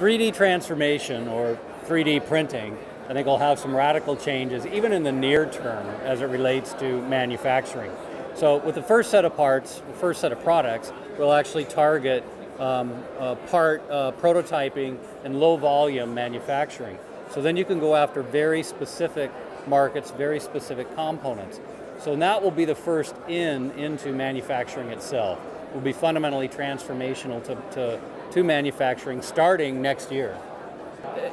3D transformation or 3D printing, I think will have some radical changes even in the near term as it relates to manufacturing. So with the first set of parts, the first set of products, we'll actually target prototyping and low volume manufacturing. So then you can go after very specific markets, very specific components. So that will be the first into manufacturing itself. It will be fundamentally transformational to manufacturing starting next year.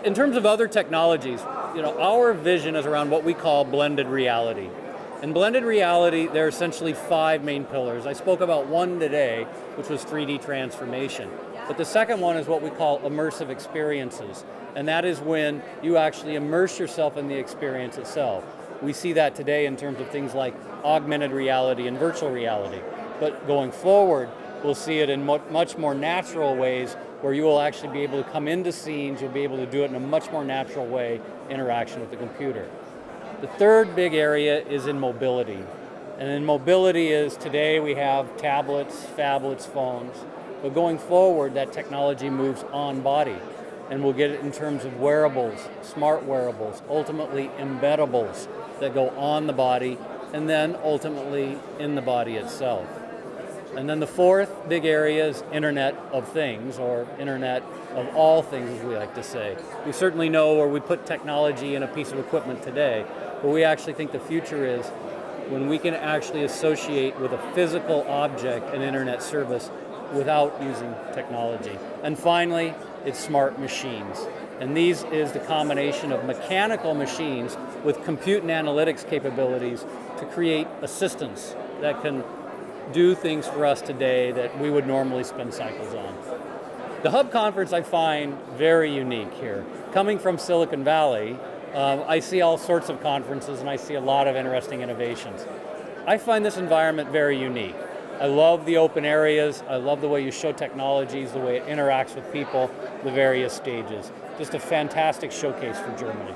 In terms of other technologies, our vision is around what we call blended reality. In blended reality, there are essentially 5 main pillars. I spoke about one today, which was 3D transformation. But the second one is what we call immersive experiences. And that is when you actually immerse yourself in the experience itself. We see that today in terms of things like augmented reality and virtual reality. But going forward, we'll see it in much more natural ways where you will actually be able to come into scenes, you'll be able to do it in a much more natural way, interaction with the computer. The third big area is in mobility. And in mobility is today we have tablets, phablets, phones. But going forward, that technology moves on body. And we'll get it in terms of wearables, smart wearables, ultimately embeddables that go on the body, and then ultimately in the body itself. And then the fourth big area is Internet of Things, or Internet of all things, as we like to say. We certainly know where we put technology in a piece of equipment today, but we actually think the future is when we can actually associate with a physical object an internet service without using technology. And finally, it's smart machines. And these is the combination of mechanical machines with compute and analytics capabilities to create assistants that can do things for us today that we would normally spend cycles on. The Hub Conference I find very unique here. Coming from Silicon Valley, I see all sorts of conferences and I see a lot of interesting innovations. I find this environment very unique. I love the open areas, I love the way you show technologies, the way it interacts with people, the various stages. Just a fantastic showcase for Germany.